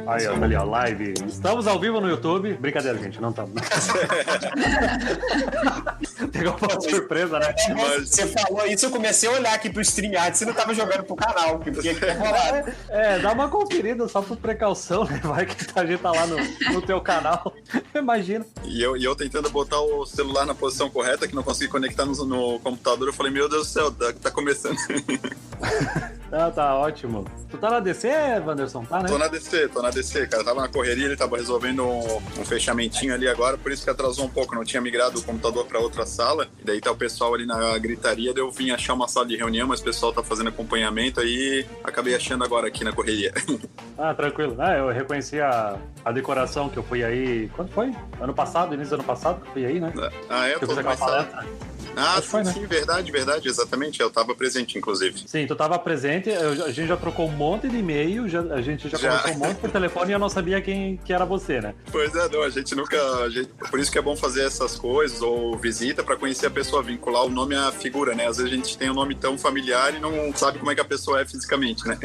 Aí, ó, tá ali, ó, live. Estamos ao vivo no YouTube. Brincadeira, gente, não estamos. Pegou uma surpresa, né? Você falou isso, eu comecei a olhar aqui pro StreamYard, você não tava jogando pro canal, porque aqui é rolado. Dá uma conferida só por precaução, né? Vai que a gente tá lá no teu canal. Imagina. E eu tentando botar o celular na posição correta, que não consegui conectar no computador, eu falei, meu Deus do céu, tá começando. Tá ótimo. Tu tá na DC, Wanderson? Tá, né? Tô na DC, cara. Tava na correria, ele tava resolvendo um fechamentinho ali agora, por isso que atrasou um pouco. Não tinha migrado o computador pra outra sala. E daí tá o pessoal ali na gritaria, daí eu vim achar uma sala de reunião, mas o pessoal tá fazendo acompanhamento, aí acabei achando agora aqui na correria. Ah, tranquilo. Eu reconheci a decoração que eu fui aí... Quando foi? Início do ano passado que eu fui aí, né? Eu fiz aquela palestra. Sim, verdade, exatamente. Eu tava presente, inclusive. Sim, tu tava presente, a gente já trocou um monte de e-mail, a gente já conversou um monte por telefone e eu não sabia que era você, né? Pois é, não, a gente nunca... por isso que é bom fazer essas coisas, ou visita, pra conhecer a pessoa, vincular o nome à figura, né? Às vezes a gente tem um nome tão familiar e não sabe como é que a pessoa é fisicamente, né?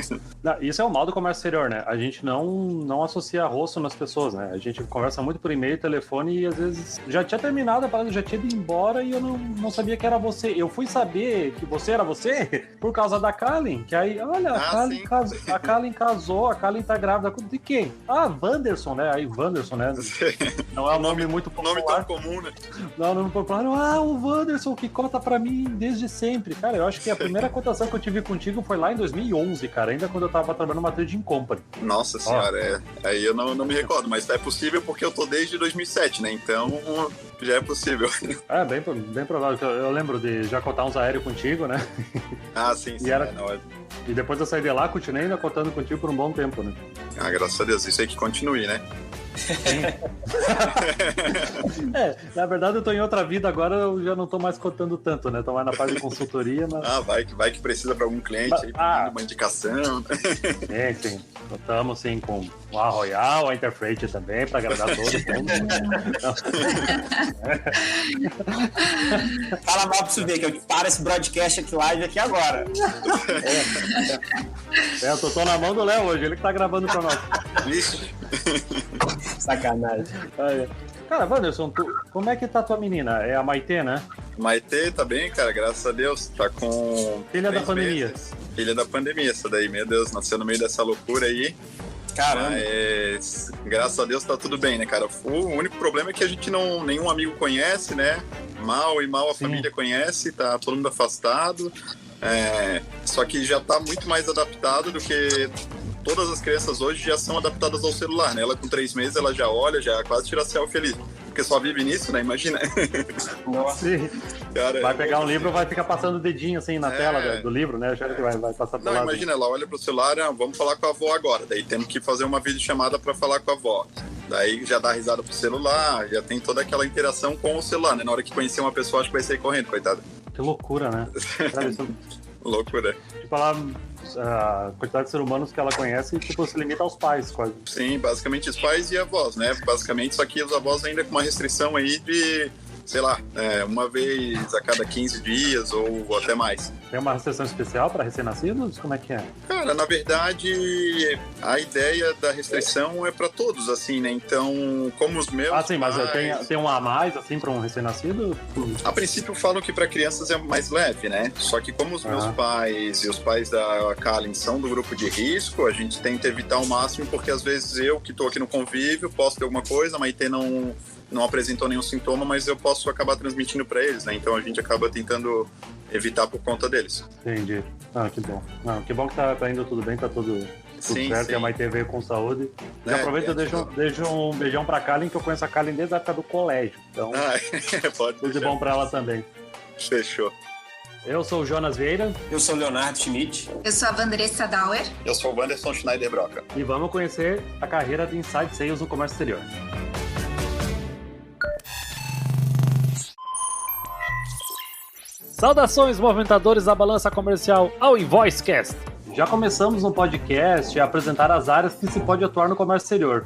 Isso é o mal do comércio exterior, né? A gente não associa rosto nas pessoas, né? A gente conversa muito por e-mail, telefone e às vezes já tinha terminado a parada, já tinha ido embora e eu não sabia que era você. Eu fui saber que você era você por causa da Kallen, que aí, olha, a Kallen casou, a Kallen tá grávida de quem? Wanderson, né? Aí Wanderson, né? Não é um nome muito popular. Nome tão comum, né? Não é um nome popular. O Wanderson que conta pra mim desde sempre. Cara, eu acho que a primeira cotação que eu tive contigo foi lá em 2011, cara, ainda quando eu tava trabalhando numa trading company. Nossa senhora, aí eu não me recordo, mas é possível porque eu tô desde 2007, né? Então já é possível. Bem provável. Eu lembro de já cotar uns aéreos contigo, né? Sim. E depois eu saí de lá, continuei ainda cotando contigo por um bom tempo, né? Graças a Deus, isso aí que continue, né? Na verdade eu tô em outra vida agora, eu já não tô mais cotando tanto, né? Tô mais na parte de consultoria, mas... vai que precisa pra algum cliente aí, uma indicação. Sim. Cotamos sim com a Royal, a Interfreight também, pra agradar todo mundo. Fala mal pra você ver que eu paro esse broadcast aqui live aqui agora. Eu tô na mão do Léo hoje, ele que tá gravando pra nós. Vixe. Sacanagem. Cara, Wanderson, como é que tá tua menina? É a Maitê, né? Maitê tá bem, cara, graças a Deus. Tá com... Filha da pandemia. Meses. Filha da pandemia, essa daí, meu Deus, nasceu no meio dessa loucura aí. Caramba. Mas, graças a Deus tá tudo bem, né, cara? O único problema é que a gente nenhum amigo conhece, né? Mal a família conhece, tá todo mundo afastado. Só que já tá muito mais adaptado do que... Todas as crianças hoje já são adaptadas ao celular, né? Ela com 3 meses, ela já olha, já quase tira selfie ali. Porque só vive nisso, né? Imagina. Nossa. Cara, vai pegar um livro, vai ficar passando o dedinho assim na tela do livro, né? Já que vai passar pela... Não, imagina, ela olha pro celular, vamos falar com a avó agora. Daí temos que fazer uma videochamada para falar com a avó. Daí já dá risada pro celular, já tem toda aquela interação com o celular, né? Na hora que conhecer uma pessoa, acho que vai sair correndo, coitada. Que loucura, né? Cara, isso... Loucura. Tipo, a quantidade de seres humanos que ela conhece, tipo, se limita aos pais, quase. Sim, basicamente os pais e avós, né? Basicamente, só que os avós ainda com uma restrição aí de, sei lá, uma vez a cada 15 dias ou até mais. Tem uma restrição especial para recém-nascidos? Como é que é? Cara, na verdade, a ideia da restrição é para todos, assim, né? Então, como os meus sim, mas tem um a mais, assim, para um recém-nascido? A princípio falam que para crianças é mais leve, né? Só que como os meus pais e os pais da Kallen são do grupo de risco, a gente tenta evitar ao máximo, porque às vezes eu, que tô aqui no convívio, posso ter alguma coisa, a Maitê não apresentou nenhum sintoma, mas eu posso acabar transmitindo para eles, né? Então a gente acaba tentando evitar por conta deles. Entendi. Que bom. Que bom que tá indo tudo bem, tá tudo certo, e a Maitê veio com saúde. Já aproveita e deixo um beijão pra Kallen, que eu conheço a Kallen desde a época do colégio. Então, pode tudo de bom pra ela também. Fechou. Eu sou o Jonas Vieira. Eu sou o Leonardo Schmidt. Eu sou a Vanderessa Dauer. Eu sou o Wanderson Schneider Broca. E vamos conhecer a carreira de Inside Sales no comércio exterior. Saudações, movimentadores da balança comercial ao InvoiceCast. Já começamos no podcast a apresentar as áreas que se pode atuar no comércio exterior.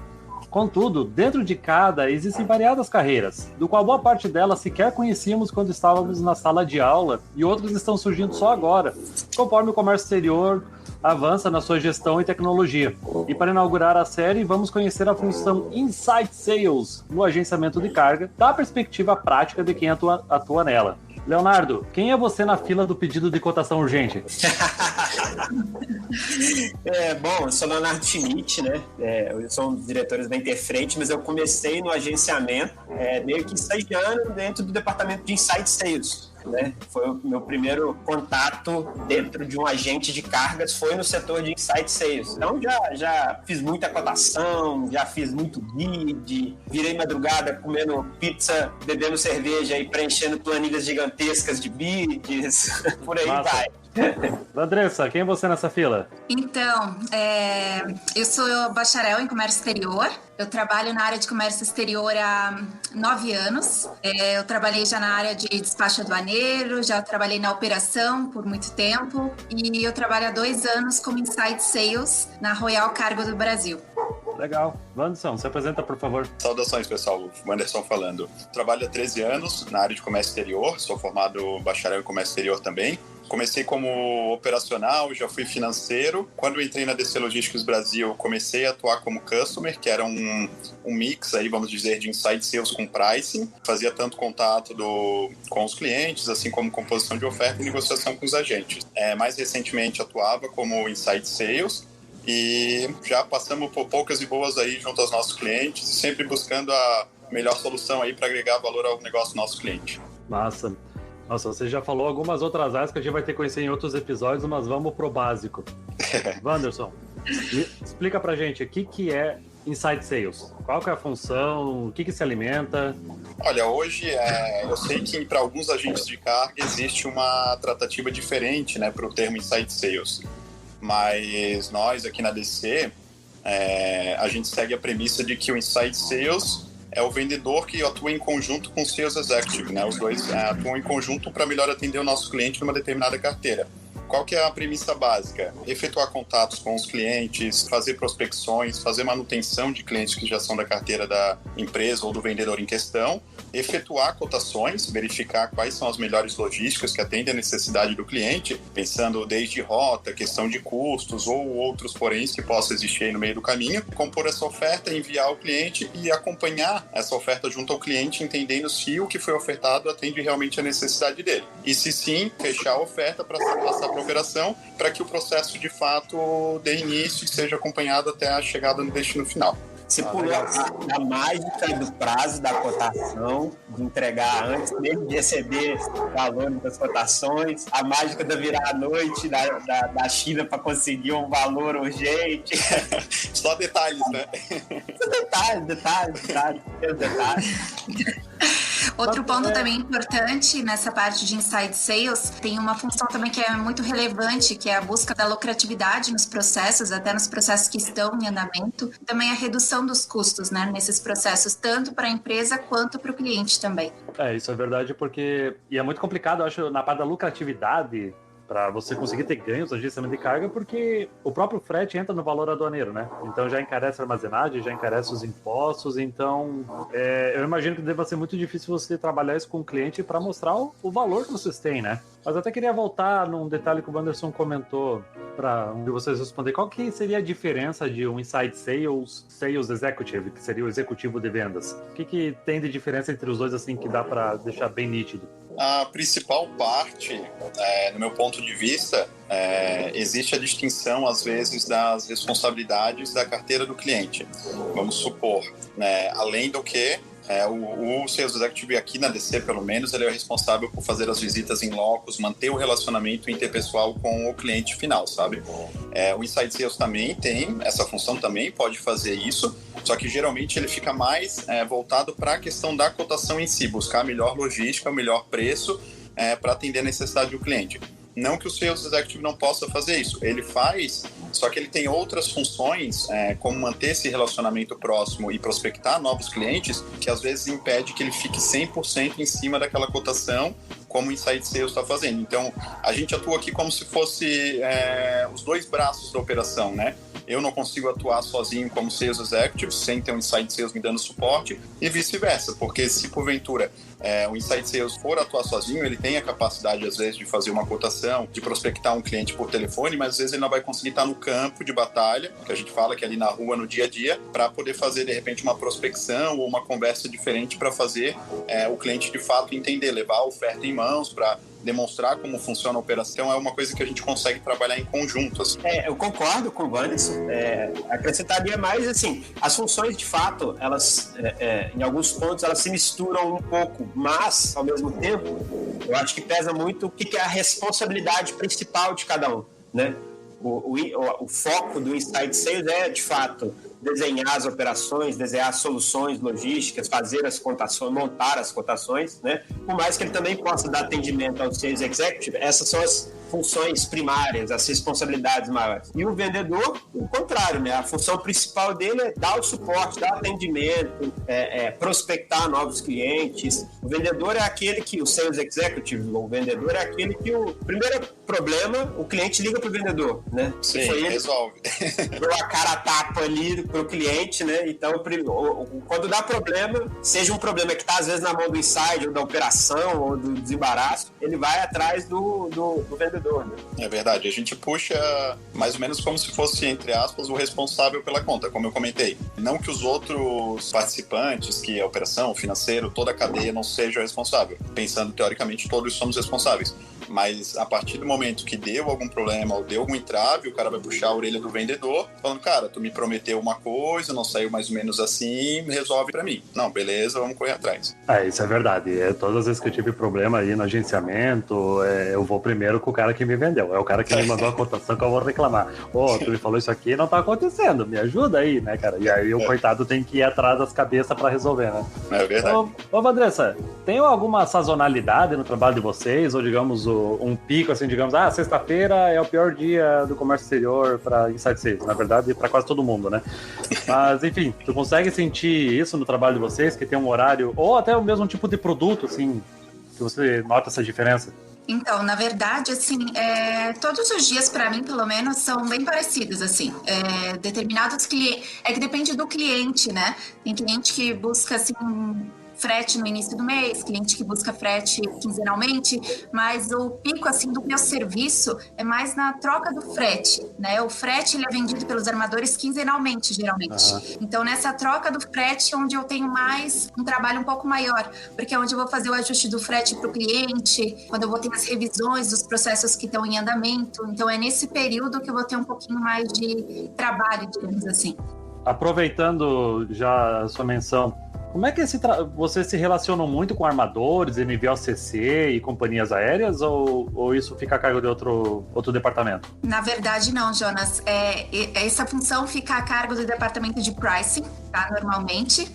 Contudo, dentro de cada existem variadas carreiras, do qual boa parte delas sequer conhecíamos quando estávamos na sala de aula e outras estão surgindo só agora, conforme o comércio exterior avança na sua gestão e tecnologia. E para inaugurar a série, vamos conhecer a função Inside Sales no agenciamento de carga, da perspectiva prática de quem atua nela. Leonardo, quem é você na fila do pedido de cotação urgente? Bom, eu sou Leonardo Schmidt, né? Eu sou um dos diretores da Interfreight, mas eu comecei no agenciamento, meio que estagiando dentro do departamento de Inside Sales. Né? Foi o meu primeiro contato dentro de um agente de cargas, foi no setor de Inside Sales. Então já fiz muita cotação, já fiz muito bid, virei madrugada comendo pizza, bebendo cerveja e preenchendo planilhas gigantescas de bids, por aí Massa. vai. Andressa, quem é você nessa fila? Então, eu sou bacharel em comércio exterior. Eu trabalho na área de comércio exterior há 9 anos. Eu trabalhei já na área de despacho aduaneiro, já trabalhei na operação por muito tempo e eu trabalho há 2 anos como Inside Sales na Royal Cargo do Brasil. Legal. Wanderson, se apresenta, por favor. Saudações, pessoal. O Wanderson falando. Trabalho há 13 anos na área de comércio exterior, sou formado bacharel em comércio exterior também. Comecei como operacional, já fui financeiro. Quando eu entrei na DC Logísticos Brasil, comecei a atuar como customer, que era um mix, aí, vamos dizer, de inside sales com pricing. Fazia tanto contato com os clientes, assim como composição de oferta e negociação com os agentes. Mais recentemente, atuava como inside sales e já passamos por poucas e boas aí junto aos nossos clientes, sempre buscando a melhor solução aí para agregar valor ao negócio do nosso cliente. Massa. Nossa, você já falou algumas outras áreas que a gente vai ter que conhecer em outros episódios, mas vamos pro básico. Wanderson, explica pra gente o que é Inside Sales. Qual que é a função, o que se alimenta? Olha, hoje eu sei que para alguns agentes de carga existe uma tratativa diferente, né, para o termo Inside Sales. Mas nós aqui na DC, a gente segue a premissa de que o Inside Sales é o vendedor que atua em conjunto com o Sales Executive, né? Os dois atuam em conjunto para melhor atender o nosso cliente numa determinada carteira. Qual que é a premissa básica? Efetuar contatos com os clientes, fazer prospecções, fazer manutenção de clientes que já são da carteira da empresa ou do vendedor em questão, efetuar cotações, verificar quais são as melhores logísticas que atendem a necessidade do cliente, pensando desde rota, questão de custos ou outros poréns que possam existir aí no meio do caminho, compor essa oferta, enviar ao cliente e acompanhar essa oferta junto ao cliente, entendendo se o que foi ofertado atende realmente a necessidade dele. E se sim, fechar a oferta para passar para a operação, para que o processo de fato dê início e seja acompanhado até a chegada no destino final. Você pulou a mágica do prazo da cotação, de entregar antes mesmo de receber o valor das cotações, a mágica da virar à noite da China para conseguir um valor urgente. Só detalhes, né? Detalhes. Outro ponto também importante nessa parte de Inside Sales, tem uma função também que é muito relevante, que é a busca da lucratividade nos processos, até nos processos que estão em andamento, também a redução dos custos, né, nesses processos, tanto para a empresa quanto para o cliente também. Isso é verdade, porque... E é muito complicado, eu acho, na parte da lucratividade, para você conseguir ter ganhos no agenciamento de carga, porque o próprio frete entra no valor aduaneiro, né? Então já encarece a armazenagem, já encarece os impostos, então eu imagino que deva ser muito difícil você trabalhar isso com o cliente para mostrar o valor que vocês têm, né? Mas até queria voltar num detalhe que o Wanderson comentou para um de vocês responder. Qual que seria a diferença de um Inside Sales, Sales Executive, que seria o executivo de vendas? O que tem de diferença entre os dois, assim, que dá para deixar bem nítido? A principal parte, no meu ponto de vista, existe a distinção, às vezes, das responsabilidades da carteira do cliente. Vamos supor, né, além do que o Sales Executive aqui na DC, pelo menos, ele é responsável por fazer as visitas em locos, manter o relacionamento interpessoal com o cliente final, sabe? O Inside Sales também tem essa função, também pode fazer isso, só que geralmente ele fica mais voltado para a questão da cotação em si, buscar a melhor logística, o melhor preço para atender a necessidade do cliente. Não que o Sales Executive não possa fazer isso, ele faz, só que ele tem outras funções, como manter esse relacionamento próximo e prospectar novos clientes, que às vezes impede que ele fique 100% em cima daquela cotação, como o Inside Sales está fazendo. Então, a gente atua aqui como se fosse os dois braços da operação, né? Eu não consigo atuar sozinho como Sales Executive, sem ter um Inside Sales me dando suporte, e vice-versa, porque se porventura o Inside Sales for atuar sozinho, ele tem a capacidade, às vezes, de fazer uma cotação, de prospectar um cliente por telefone, mas às vezes ele não vai conseguir estar no campo de batalha, que a gente fala que é ali na rua, no dia a dia, para poder fazer, de repente, uma prospecção ou uma conversa diferente para fazer o cliente, de fato, entender, levar a oferta em mãos para demonstrar como funciona a operação. É uma coisa que a gente consegue trabalhar em conjunto. Assim. Eu concordo com o Wanderson. Acrescentaria mais, assim, as funções, de fato, elas, em alguns pontos, elas se misturam um pouco, mas, ao mesmo tempo, eu acho que pesa muito o que é a responsabilidade principal de cada um, né? O foco do Inside Sales é, de fato, desenhar as operações, desenhar as soluções logísticas, fazer as cotações, montar as cotações, né? Por mais que ele também possa dar atendimento ao Sales Executive, essas são as funções primárias, as responsabilidades maiores. E o vendedor, o contrário, né? A função principal dele é dar o suporte, dar atendimento, prospectar novos clientes. O vendedor é aquele que, o Sales Executive, o vendedor é aquele que o primeiro problema, o cliente liga para o vendedor, né? Sim, ele resolve. Deu a cara a tapa ali para o cliente, né? Então, quando dá problema, seja um problema que está às vezes na mão do inside, ou da operação, ou do desembaraço, ele vai atrás do vendedor, né? É verdade, a gente puxa mais ou menos como se fosse, entre aspas, o responsável pela conta, como eu comentei. Não que os outros participantes, que a operação, o financeiro, toda a cadeia não seja responsável. Pensando, teoricamente, todos somos responsáveis. Mas a partir do momento que deu algum problema ou deu algum entrave, o cara vai puxar a orelha do vendedor, falando, cara, tu me prometeu uma coisa, não saiu mais ou menos assim, resolve pra mim. Não, beleza, vamos correr atrás. Isso é verdade. Todas as vezes que eu tive problema aí no agenciamento, eu vou primeiro com o cara que me vendeu. É o cara que me mandou a cotação que eu vou reclamar. Tu me falou isso aqui e não tá acontecendo, me ajuda aí, né, cara? E aí o coitado tem que ir atrás das cabeças pra resolver, né? É verdade. Ô Vandressa, tem alguma sazonalidade no trabalho de vocês? Ou, digamos, um pico, assim, digamos, sexta-feira é o pior dia do comércio exterior para Inside Sales, na verdade, para quase todo mundo, né? Mas, enfim, tu consegue sentir isso no trabalho de vocês, que tem um horário, ou até o mesmo tipo de produto, assim, que você nota essa diferença? Então, na verdade, assim, todos os dias, para mim, pelo menos, são bem parecidos, assim. Determinados clientes... É que depende do cliente, né? Tem cliente que busca, assim, frete no início do mês, cliente que busca frete quinzenalmente, mas o pico, assim, do meu serviço é mais na troca do frete, né? O frete, ele é vendido pelos armadores quinzenalmente, geralmente. Uhum. Então, nessa troca do frete, onde eu tenho mais um trabalho um pouco maior, porque é onde eu vou fazer o ajuste do frete para o cliente, quando eu vou ter as revisões dos processos que estão em andamento. Então, é nesse período que eu vou ter um pouquinho mais de trabalho, digamos assim. Aproveitando já a sua menção, como é que vocês se relacionam muito com armadores, NVOCC e companhias aéreas, ou isso fica a cargo de outro departamento? Na verdade, não, Jonas. Essa função fica a cargo do departamento de pricing, tá? Normalmente.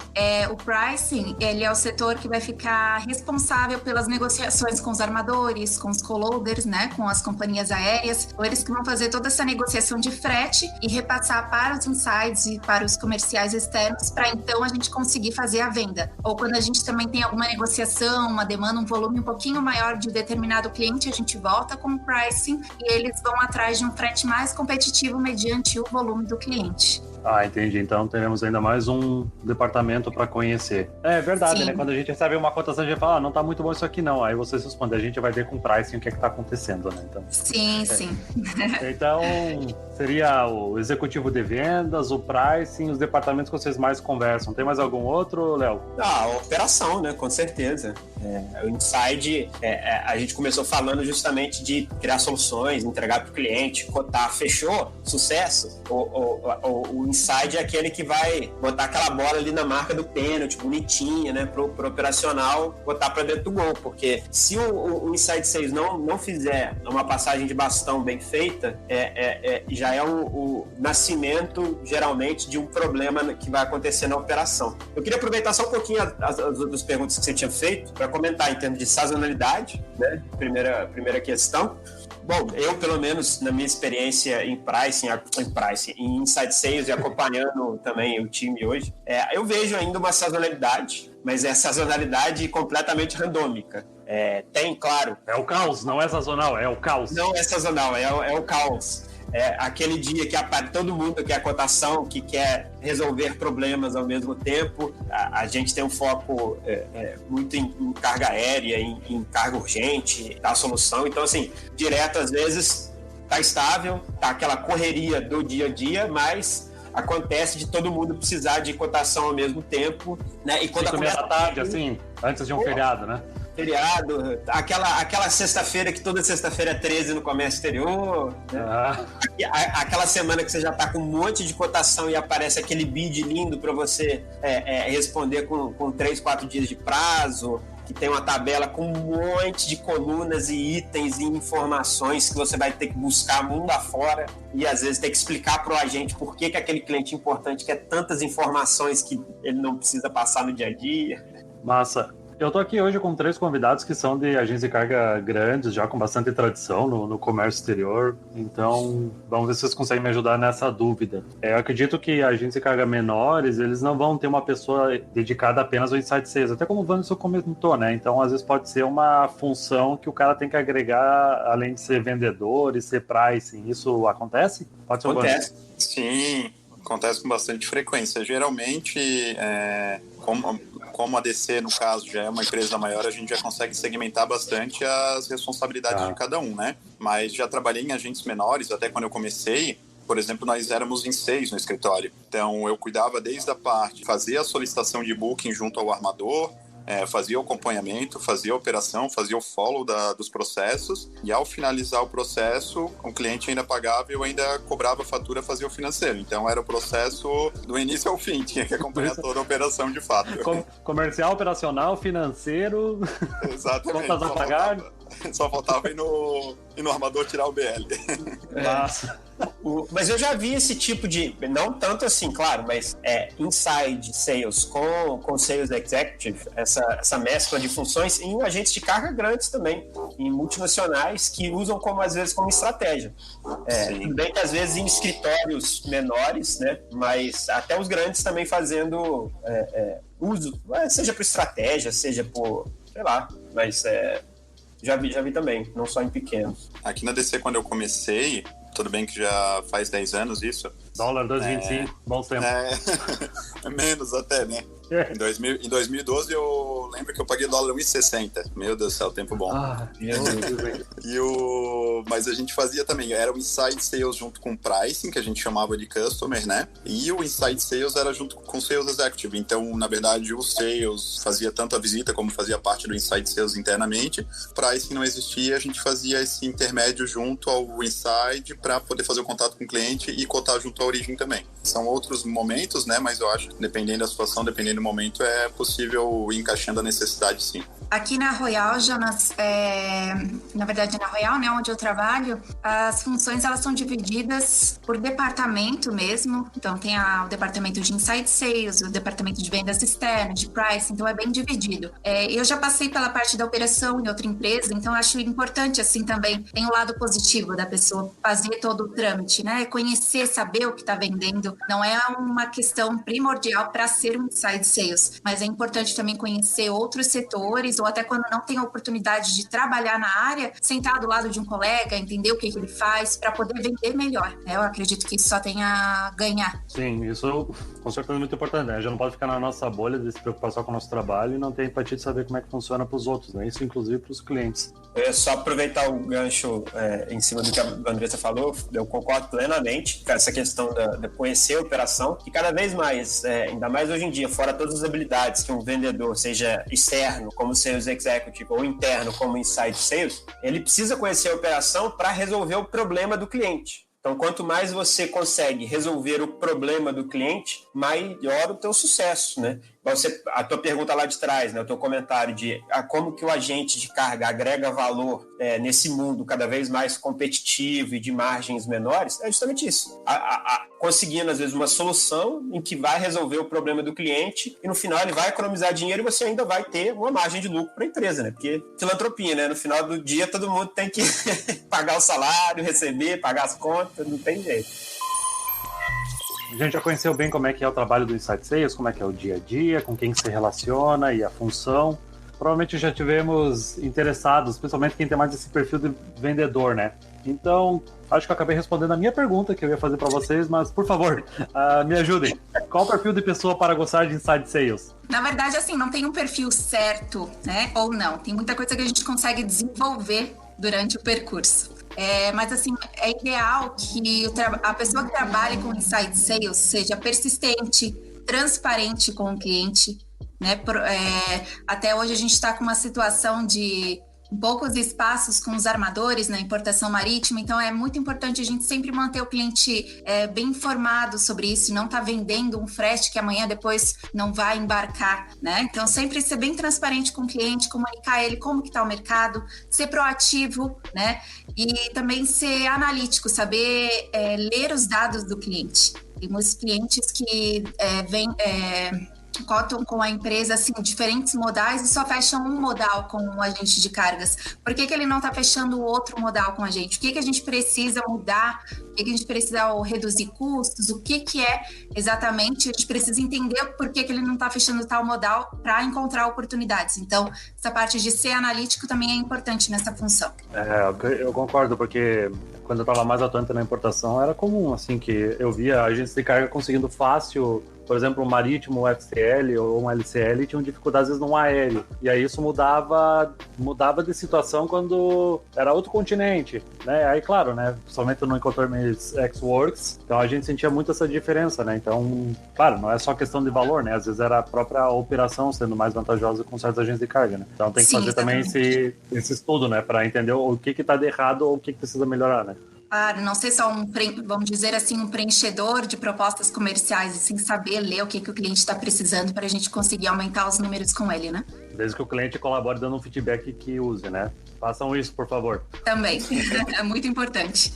O pricing, ele é o setor que vai ficar responsável pelas negociações com os armadores, com os co-loaders, né? Com as companhias aéreas. Ou eles que vão fazer toda essa negociação de frete e repassar para os insides e para os comerciais externos, para então a gente conseguir fazer a venda. Ou quando a gente também tem alguma negociação, uma demanda, um volume um pouquinho maior de determinado cliente, a gente volta com o pricing e eles vão atrás de um frete mais competitivo mediante o volume do cliente. Entendi. Então teremos ainda mais um departamento para conhecer. É verdade, sim, né? Quando a gente recebe uma cotação, a gente fala, não tá muito bom isso aqui não. Aí vocês respondem, a gente vai ver com o pricing o que é que tá acontecendo, né? Então, sim. Então, seria o executivo de vendas, o pricing, os departamentos que vocês mais conversam. Tem mais algum outro, Léo? A operação, né? Com certeza. O Inside, a gente começou falando justamente de criar soluções, entregar para o cliente, cotar, fechou, sucesso. O Inside é aquele que vai botar aquela bola ali na marca do pênalti, bonitinha, né? Pro operacional botar para dentro do gol. Porque se o Inside Sales não fizer uma passagem de bastão bem feita, já é o nascimento, geralmente, de um problema que vai acontecer na operação. Eu queria aproveitar só um pouquinho as outras perguntas que você tinha feito para comentar em termos de sazonalidade, né? Primeira questão. Bom, eu, pelo menos, na minha experiência em pricing, em Inside Sales e acompanhando também o time hoje, eu vejo ainda uma sazonalidade, mas é sazonalidade completamente randômica. Tem, claro... É o caos, não é sazonal, é o caos. Não é sazonal, é o caos. aquele dia que todo mundo quer cotação, que quer resolver problemas ao mesmo tempo. A gente tem um foco muito em carga aérea, em carga urgente, dar solução. Então, assim, direto às vezes tá estável, tá aquela correria do dia a dia, mas acontece de todo mundo precisar de cotação ao mesmo tempo, né? E quando começa da tarde, assim, antes de um feriado, né? Feriado, aquela sexta-feira que toda sexta-feira é 13 no comércio exterior, né? Aquela semana que você já está com um monte de cotação e aparece aquele bid lindo para você responder com 3, 4 dias de prazo, que tem uma tabela com um monte de colunas e itens e informações que você vai ter que buscar mundo afora e às vezes ter que explicar para o agente por que aquele cliente importante quer tantas informações que ele não precisa passar no dia a dia. Massa. Eu tô aqui hoje com 3 convidados que são de agências de carga grandes, já com bastante tradição no comércio exterior. Então, vamos ver se vocês conseguem me ajudar nessa dúvida. Eu acredito que agências de carga menores, eles não vão ter uma pessoa dedicada apenas ao Inside Sales, até como o Wanderson comentou, né? Então, às vezes pode ser uma função que o cara tem que agregar, além de ser vendedor e ser pricing. Isso acontece? Pode ser o Acontece. Sim, acontece com bastante frequência. Geralmente, como a DC, no caso, já é uma empresa maior, a gente já consegue segmentar bastante as responsabilidades de cada um, né? Mas já trabalhei em agentes menores, até quando eu comecei, por exemplo, nós éramos em 6 no escritório. Então, eu cuidava desde a parte, fazia a solicitação de booking junto ao armador, fazia o acompanhamento, fazia a operação, fazia o follow dos processos, e ao finalizar o processo, o cliente ainda pagava e eu ainda cobrava a fatura, fazia o financeiro. Então era o processo do início ao fim, tinha que acompanhar toda a operação de fato. Comercial, operacional, financeiro, exatamente. Contas a pagar. Só faltava ir no armador tirar o BL. Nossa. Mas eu já vi esse tipo de, não tanto assim, claro, mas inside sales com sales executive, essa mescla de funções em agentes de carga grandes também, em multinacionais que usam às vezes como estratégia. Tudo bem que às vezes em escritórios menores, né, mas até os grandes também fazendo uso, seja por estratégia, seja por, sei lá, mas já vi também, não só em pequenos. Aqui na DC, quando eu comecei, tudo bem que já faz 10 anos isso. Dólar 2,25, bons tempos. Menos até, né? Em 2012 eu lembro que eu paguei dólar 1,60. Meu Deus do céu, tempo bom. Mas a gente fazia também, era o Inside Sales junto com o Pricing, que a gente chamava de Customer, né? E o Inside Sales era junto com o Sales Executive. Então, na verdade, o Sales fazia tanto a visita como fazia parte do Inside Sales internamente. Pricing não existia, a gente fazia esse intermédio junto ao Inside para poder fazer o contato com o cliente e cotar junto à origem também. São outros momentos, né? Mas eu acho que dependendo da situação, dependendo do momento, é possível ir encaixando a necessidade, sim. Aqui na Royal, Jonas, na verdade na Royal, né, onde eu trabalho, as funções elas são divididas por departamento mesmo. Então tem o departamento de Inside Sales, o departamento de vendas externas, de Price, então é bem dividido. Eu já passei pela parte da operação em outra empresa, então acho importante assim também, tem o lado positivo da pessoa fazer todo o trâmite, né, conhecer, saber o que está vendendo. Não é uma questão primordial para ser um Inside Sales, mas é importante também conhecer outros setores, ou até quando não tem a oportunidade de trabalhar na área, sentar do lado de um colega, entender o que ele faz para poder vender melhor. Eu acredito que isso só tem a ganhar. Sim, isso com certeza é muito importante, né? A gente não pode ficar na nossa bolha de se preocupar só com o nosso trabalho e não ter empatia de saber como é que funciona para os outros, né? Isso inclusive para os clientes. Só aproveitar o gancho em cima do que a Andressa falou, eu concordo plenamente com essa questão de conhecer a operação, e cada vez mais, ainda mais hoje em dia, fora todas as habilidades que um vendedor, seja externo, como Sales Executive, ou interno, como Inside Sales, ele precisa conhecer a operação para resolver o problema do cliente. Então, quanto mais você consegue resolver o problema do cliente, maior o teu sucesso, né? A tua pergunta lá de trás, né? O teu comentário de como que o agente de carga agrega valor nesse mundo cada vez mais competitivo e de margens menores, é justamente isso. Conseguindo, às vezes, uma solução em que vai resolver o problema do cliente e, no final, ele vai economizar dinheiro e você ainda vai ter uma margem de lucro para a empresa, né? Porque filantropia, né? No final do dia, todo mundo tem que pagar o salário, receber, pagar as contas, não tem jeito. A gente já conheceu bem como é que é o trabalho do Inside Sales, como é que é o dia a dia, com quem se relaciona e a função. Provavelmente já tivemos interessados, principalmente quem tem mais esse perfil de vendedor, né? Então, acho que eu acabei respondendo a minha pergunta que eu ia fazer para vocês, mas, por favor, me ajudem. Qual o perfil de pessoa para gostar de Inside Sales? Na verdade, assim, não tem um perfil certo, né? Ou não. Tem muita coisa que a gente consegue desenvolver durante o percurso. Mas, assim, é ideal que a pessoa que trabalhe com Inside Sales seja persistente, transparente com o cliente, né? Até hoje a gente está com uma situação de poucos espaços com os armadores na importação marítima, então é muito importante a gente sempre manter o cliente bem informado sobre isso, não tá vendendo um frete que amanhã depois não vai embarcar, né? Então sempre ser bem transparente com o cliente, comunicar a ele como que tá o mercado, ser proativo, né? E também ser analítico, saber ler os dados do cliente. Tem muitos clientes que cotam com a empresa, assim, diferentes modais e só fecham um modal com o agente de cargas. Por que ele não está fechando o outro modal com a gente? O que a gente precisa mudar? O que a gente precisa reduzir custos? O que é exatamente? A gente precisa entender por que ele não está fechando tal modal para encontrar oportunidades. Então, essa parte de ser analítico também é importante nessa função. Eu concordo, porque quando eu estava mais atuante na importação, era comum, assim, que eu via agentes de carga conseguindo fácil, por exemplo, um marítimo, um FCL ou um LCL tinham dificuldades no aéreo. E aí isso mudava de situação quando era outro continente, né? Aí, claro, né? Somente no Incoterms X-Works, então a gente sentia muito essa diferença, né? Então, claro, não é só questão de valor, né? Às vezes era a própria operação sendo mais vantajosa com certos agentes de carga, né? Então tem que fazer também esse estudo, né? Para entender o que está de errado ou o que precisa melhorar, né? Claro, não ser só vamos dizer assim, um preenchedor de propostas comerciais, e sim saber ler o que o cliente está precisando para a gente conseguir aumentar os números com ele, né? Desde que o cliente colabore dando um feedback que use, né? Façam isso, por favor. Também, é muito importante.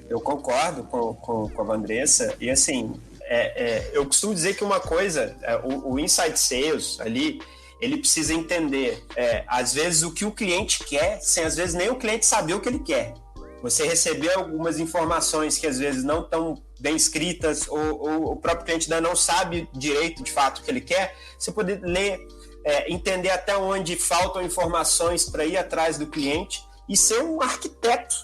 Eu concordo com a Vandressa, e assim, eu costumo dizer que uma coisa, o Inside Sales ali, ele precisa entender, às vezes, o que o cliente quer, sem às vezes nem o cliente saber o que ele quer. Você receber algumas informações que às vezes não estão bem escritas ou o próprio cliente ainda não sabe direito de fato o que ele quer, você poder ler, entender até onde faltam informações para ir atrás do cliente e ser um arquiteto.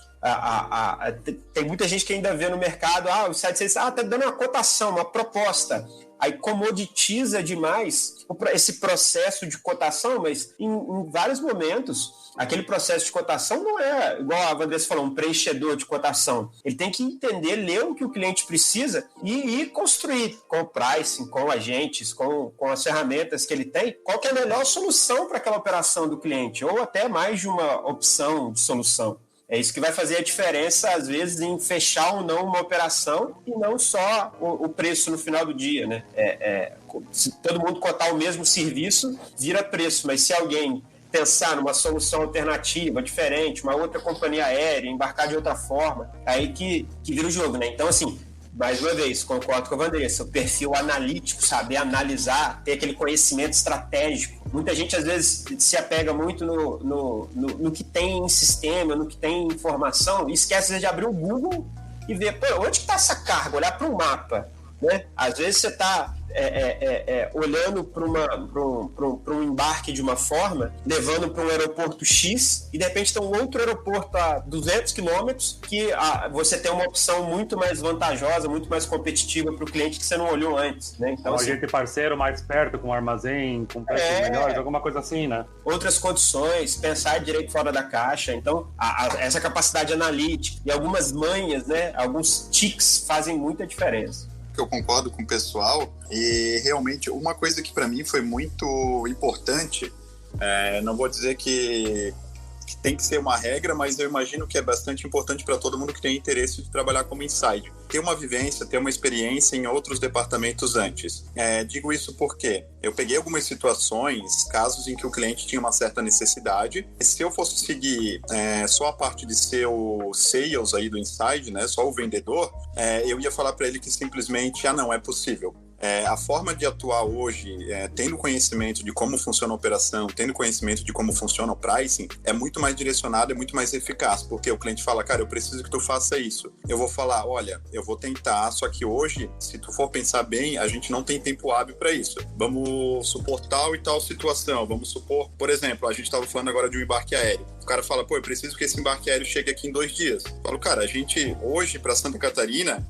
Tem muita gente que ainda vê no mercado, o site está dando uma cotação, uma proposta. Aí comoditiza demais esse processo de cotação, mas em vários momentos aquele processo de cotação não é, igual a Vandressa falou, um preenchedor de cotação. Ele tem que entender, ler o que o cliente precisa e construir com o pricing, com agentes, com as ferramentas que ele tem, qual que é a melhor solução para aquela operação do cliente, ou até mais de uma opção de solução. É isso que vai fazer a diferença, às vezes, em fechar ou não uma operação e não só o preço no final do dia, né? Se todo mundo cotar o mesmo serviço, vira preço, mas se alguém pensar numa solução alternativa, diferente, uma outra companhia aérea, embarcar de outra forma, aí que vira o jogo, né? Então, assim, mais uma vez, concordo com a Vandressa, o perfil analítico, saber analisar, ter aquele conhecimento estratégico. Muita gente, às vezes, se apega muito no que tem em sistema, no que tem em informação, e esquece, às vezes, de abrir o Google e ver, onde está essa carga? Olhar para um mapa, né? Às vezes você está olhando para um embarque de uma forma, levando para um aeroporto X, e de repente tem um outro aeroporto a 200 quilômetros que você tem uma opção muito mais vantajosa, muito mais competitiva para o cliente que você não olhou antes, né? Então, assim, agente parceiro mais perto, com armazém, com preços melhores, alguma coisa assim, né? Outras condições, pensar direito fora da caixa. Então, essa capacidade analítica e algumas manhas, né? Alguns tics fazem muita diferença. Que eu concordo com o pessoal, e realmente uma coisa que para mim foi muito importante, não vou dizer que tem que ser uma regra, mas eu imagino que é bastante importante para todo mundo que tem interesse de trabalhar como inside. Ter uma vivência, ter uma experiência em outros departamentos antes. Digo isso porque eu peguei algumas situações, casos em que o cliente tinha uma certa necessidade. Se eu fosse seguir só a parte de ser o sales aí do inside, né, só o vendedor, eu ia falar para ele que simplesmente, não é possível. A forma de atuar hoje, tendo conhecimento de como funciona a operação, tendo conhecimento de como funciona o pricing, é muito mais direcionado, é muito mais eficaz, porque o cliente fala, cara, eu preciso que tu faça isso. Eu vou falar, olha, eu vou tentar, só que hoje, se tu for pensar bem, a gente não tem tempo hábil para isso. Vamos supor tal e tal situação, vamos supor, por exemplo, a gente estava falando agora de um embarque aéreo. O cara fala, pô, eu preciso que esse embarque aéreo chegue aqui em 2 dias. Eu falo, cara, a gente hoje para Santa Catarina,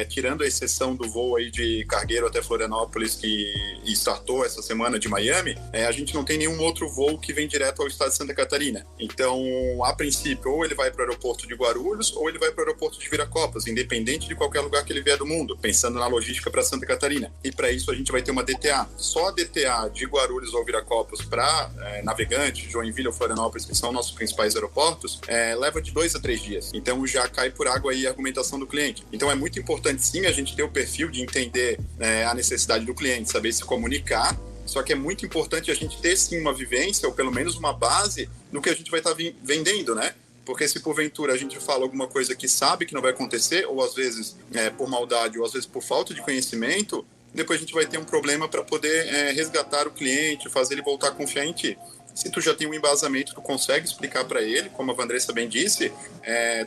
tirando a exceção do voo aí de Cargueiro até Florianópolis que startou essa semana de Miami, a gente não tem nenhum outro voo que vem direto ao estado de Santa Catarina. Então, a princípio, ou ele vai para o aeroporto de Guarulhos ou ele vai para o aeroporto de Viracopos, independente de qualquer lugar que ele vier do mundo, pensando na logística para Santa Catarina. E para isso a gente vai ter uma DTA. Só a DTA de Guarulhos ou Viracopos para Navegante, Joinville ou Florianópolis, que são nossos principais aeroportos, leva de 2 a 3 dias. Então já cai por água aí a argumentação do cliente. Então é muito importante sim a gente ter o perfil de entender a necessidade do cliente, saber se comunicar. Só que é muito importante a gente ter sim uma vivência, ou pelo menos uma base, no que a gente vai estar vendendo, né? Porque se porventura a gente fala alguma coisa que sabe que não vai acontecer, ou às vezes por maldade, ou às vezes por falta de conhecimento, depois a gente vai ter um problema para poder resgatar o cliente, fazer ele voltar a confiar em ti. Se tu já tem um embasamento, tu consegue explicar para ele, como a Vandressa bem disse,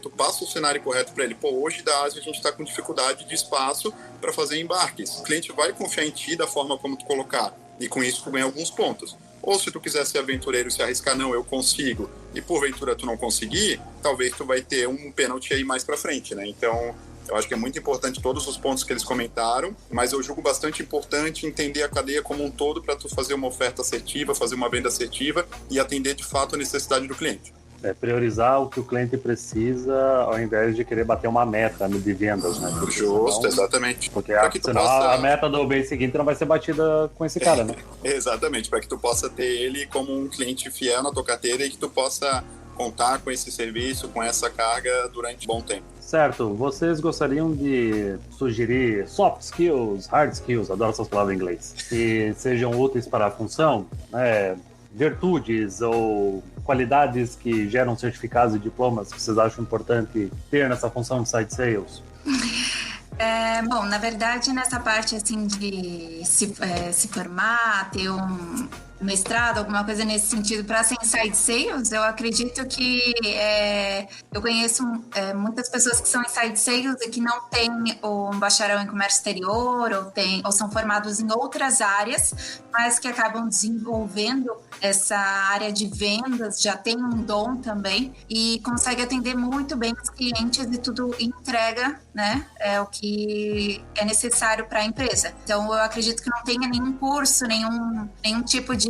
tu passa o cenário correto para ele. Pô, hoje da Ásia a gente está com dificuldade de espaço para fazer embarques. O cliente vai confiar em ti da forma como tu colocar, e com isso tu ganha alguns pontos. Ou se tu quiser ser aventureiro e se arriscar, não, eu consigo, e porventura tu não conseguir, talvez tu vai ter um pênalti aí mais para frente, né? Então, eu acho que é muito importante todos os pontos que eles comentaram, mas eu julgo bastante importante entender a cadeia como um todo para tu fazer uma oferta assertiva, fazer uma venda assertiva e atender de fato a necessidade do cliente. Priorizar o que o cliente precisa ao invés de querer bater uma meta de vendas, né? Porque Justo, exatamente. Porque senão a meta do mês seguinte não vai ser batida com esse cara, né? Exatamente, para que tu possa ter ele como um cliente fiel na tua carteira e que tu possa contar com esse serviço, com essa carga durante um bom tempo. Certo, vocês gostariam de sugerir soft skills, hard skills, adoro essas palavras em inglês, que sejam úteis para a função, virtudes ou qualidades que geram certificados e diplomas que vocês acham importante ter nessa função de site sales? Bom, na verdade, nessa parte assim de se formar, ter um mestrado, alguma coisa nesse sentido para ser inside sales, eu acredito que eu conheço muitas pessoas que são inside sales e que não têm um bacharel em comércio exterior ou são formados em outras áreas, mas que acabam desenvolvendo essa área de vendas, já tem um dom também e consegue atender muito bem os clientes e tudo entrega, né, o que é necessário para a empresa. Então, eu acredito que não tenha nenhum curso, nenhum tipo de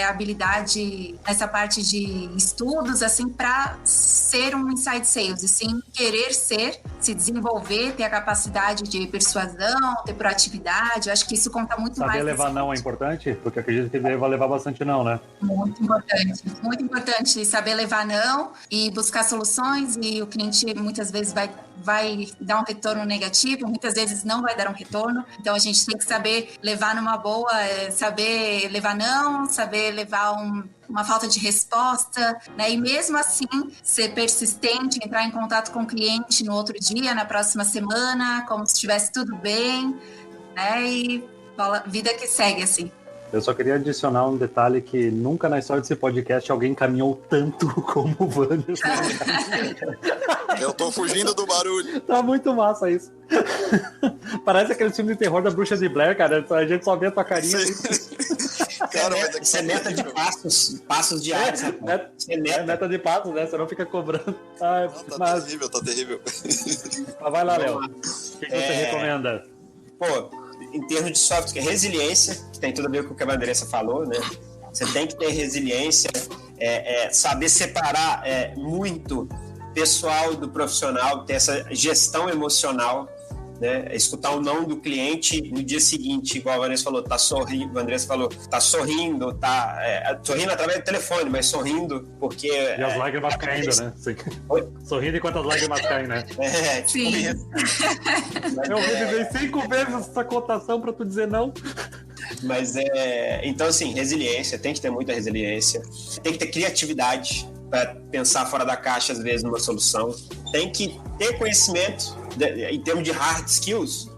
habilidade nessa parte de estudos, assim, para ser um inside sales, e sim querer se desenvolver, ter a capacidade de persuasão, ter proatividade. Eu acho que isso conta muito mais. Saber levar não é importante? Porque acredito que deva levar bastante não, né? Muito importante. Muito importante saber levar não e buscar soluções, e o cliente muitas vezes vai dar um retorno negativo, muitas vezes não vai dar um retorno, então a gente tem que saber levar numa boa, saber levar não, saber levar uma falta de resposta, né? E mesmo assim ser persistente, entrar em contato com o cliente no outro dia, na próxima semana, como se estivesse tudo bem, né? E vida que segue, assim. Eu só queria adicionar um detalhe que nunca na história desse podcast alguém caminhou tanto como o Wanderson. Eu tô fugindo do barulho. Tá muito massa isso. Parece aquele filme de terror da Bruxa de Blair, cara. A gente só vê a tua carinha. Cara, isso é meta de passos diários. Meta de passos, né? Você não fica cobrando. Tá terrível. Mas vai lá, Léo. O que você recomenda? Em termos de software, resiliência, que tem tudo a ver com o que a Vandressa falou, né? Você tem que ter resiliência, saber separar muito pessoal do profissional, ter essa gestão emocional, né? Escutar o não do cliente no dia seguinte, igual a Vanessa falou, Vandressa falou, tá sorrindo, sorrindo através do telefone, mas sorrindo porque... E as lágrimas caindo, né? Sim. Sorrindo enquanto as lágrimas caem, né? Sim. Isso. Eu revisei 5 vezes essa cotação pra tu dizer não. Mas então, assim, resiliência, tem que ter muita resiliência, tem que ter criatividade para pensar fora da caixa, às vezes, numa solução. Tem que ter conhecimento em termos de hard skills.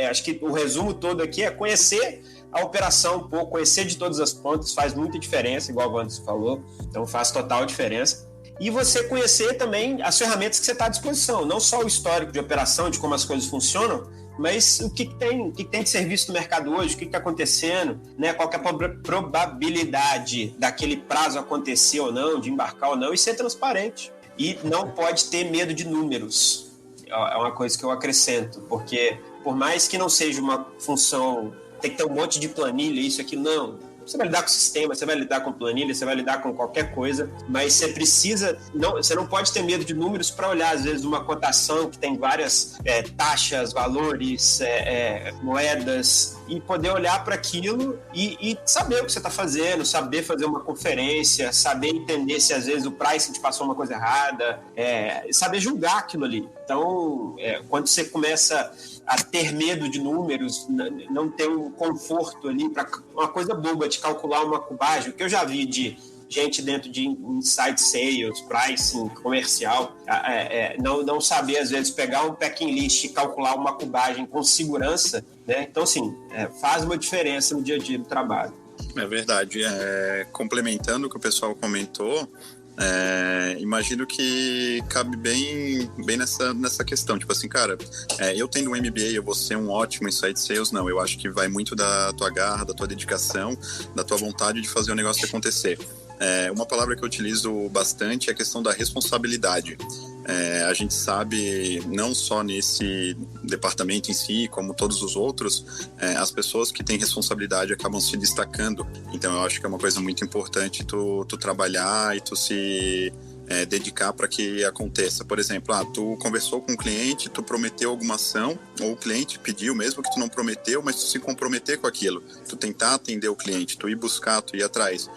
Acho que o resumo todo aqui é conhecer a operação um pouco, conhecer de todas as pontas, faz muita diferença, igual o Wanderson falou, então faz total diferença. E você conhecer também as ferramentas que você está à disposição, não só o histórico de operação, de como as coisas funcionam, mas o que tem de serviço no mercado hoje, o que está acontecendo, né? Qual que é a probabilidade daquele prazo acontecer ou não, de embarcar ou não, e ser transparente. E não pode ter medo de números. É uma coisa que eu acrescento, porque por mais que não seja uma função, tem que ter um monte de planilha, isso, aquilo, não. Você vai lidar com o sistema, você vai lidar com planilha, você vai lidar com qualquer coisa, mas você não pode ter medo de números para olhar, às vezes, uma cotação que tem várias taxas, valores, moedas, e poder olhar para aquilo e saber o que você está fazendo, saber fazer uma conferência, saber entender se, às vezes, o pricing te passou uma coisa errada, saber julgar aquilo ali. Então, quando você começa a ter medo de números, não ter um conforto ali para uma coisa boba de calcular uma cubagem, o que eu já vi de gente dentro de inside sales, pricing, comercial, não saber, às vezes, pegar um packing list e calcular uma cubagem com segurança, né? Então, assim, faz uma diferença no dia a dia do trabalho. É verdade. Complementando o que o pessoal comentou, imagino que cabe bem nessa questão, tipo assim, cara, eu tendo um MBA, eu vou ser um ótimo inside sales? Não, eu acho que vai muito da tua garra, da tua dedicação, da tua vontade de fazer o negócio acontecer. Uma palavra que eu utilizo bastante é a questão da responsabilidade. A gente sabe, não só nesse departamento em si, como todos os outros, as pessoas que têm responsabilidade acabam se destacando. Então eu acho que é uma coisa muito importante tu trabalhar e tu se dedicar para que aconteça. Por exemplo, tu conversou com o cliente, tu prometeu alguma ação, ou o cliente pediu, mesmo que tu não prometeu, mas tu se comprometer com aquilo, tu tentar atender o cliente, tu ir buscar, tu ir atrás.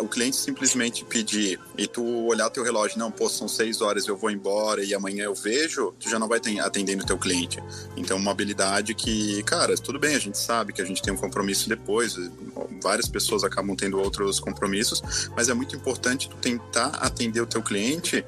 O cliente simplesmente pedir e tu olhar teu relógio, não, são 6 horas, eu vou embora e amanhã eu vejo, tu já não vai atendendo o teu cliente. Então, uma habilidade que, cara, tudo bem, a gente sabe que a gente tem um compromisso depois, várias pessoas acabam tendo outros compromissos, mas é muito importante tu tentar atender o teu cliente,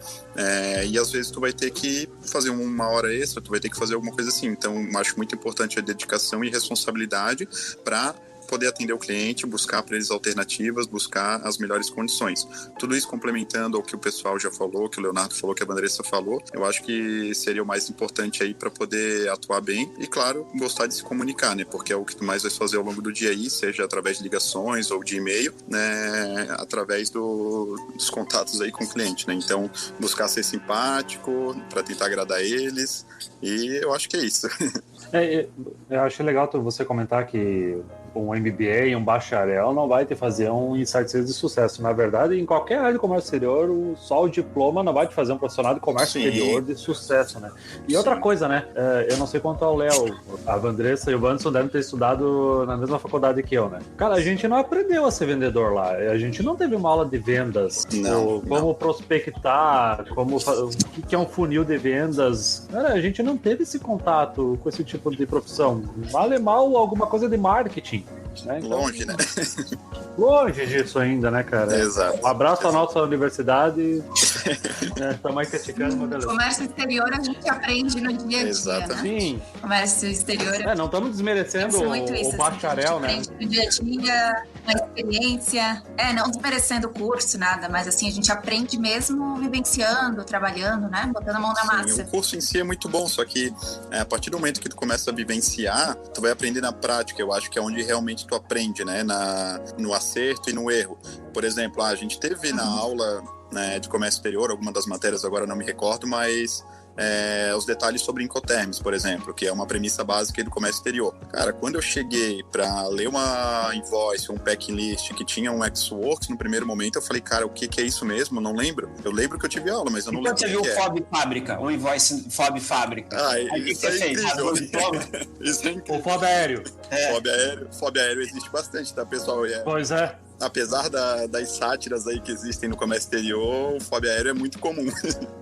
e às vezes tu vai ter que fazer uma hora extra, tu vai ter que fazer alguma coisa assim. Então, eu acho muito importante a dedicação e responsabilidade para poder atender o cliente, buscar para eles alternativas, buscar as melhores condições. Tudo isso complementando ao que o pessoal já falou, que o Leonardo falou, que a Vanessa falou, eu acho que seria o mais importante aí para poder atuar bem e, claro, gostar de se comunicar, né? Porque é o que tu mais vai fazer ao longo do dia aí, seja através de ligações ou de e-mail, né? Através dos contatos aí com o cliente, né? Então, buscar ser simpático para tentar agradar eles, e eu acho que é isso. Eu acho legal você comentar que um MBA e um bacharel não vai te fazer um inside sales de sucesso. Na verdade, em qualquer área de comércio exterior, só o diploma não vai te fazer um profissional de comércio exterior de sucesso, né? E outra coisa, né? Eu não sei quanto ao Léo, a Vanessa e o Wanderson devem ter estudado na mesma faculdade que eu, né? Cara, a gente não aprendeu a ser vendedor lá. A gente não teve uma aula de vendas, como prospectar, o que é um funil de vendas. Cara, a gente não teve esse contato com esse tipo de profissão. Vale mal alguma coisa de marketing. Né? Então, longe, né? Longe disso ainda, né, cara? Exato. Um abraço à nossa universidade. Estamos aí criticando, mas beleza. Comércio exterior a gente aprende no dia a dia. Exato. Né? Sim. Comércio exterior. Não estamos desmerecendo o bacharel, né? A gente aprende no dia a dia, uma experiência. Não desmerecendo o curso, nada, mas assim, a gente aprende mesmo vivenciando, trabalhando, né? Botando a mão na massa. O curso em si é muito bom, só que a partir do momento que tu começa a vivenciar, tu vai aprender na prática. Eu acho que é onde realmente tu aprende, né? No acerto e no erro. Por exemplo, a gente teve na aula, né, de comércio exterior, alguma das matérias agora não me recordo, mas os detalhes sobre Incoterms, por exemplo, que é uma premissa básica do comércio exterior. Cara, quando eu cheguei para ler uma invoice, um packing list que tinha um Ex-Works, no primeiro momento eu falei, cara, o que é isso mesmo? Não lembro. Eu lembro que eu tive aula, mas eu não lembro. Você viu o FOB Fábrica, um invoice FOB Fábrica? Isso é incrível. Isso é incrível. O FOB aéreo. FOB aéreo existe bastante, tá, pessoal? Pois é. Apesar das sátiras aí que existem no comércio exterior, o FOB aéreo é muito comum.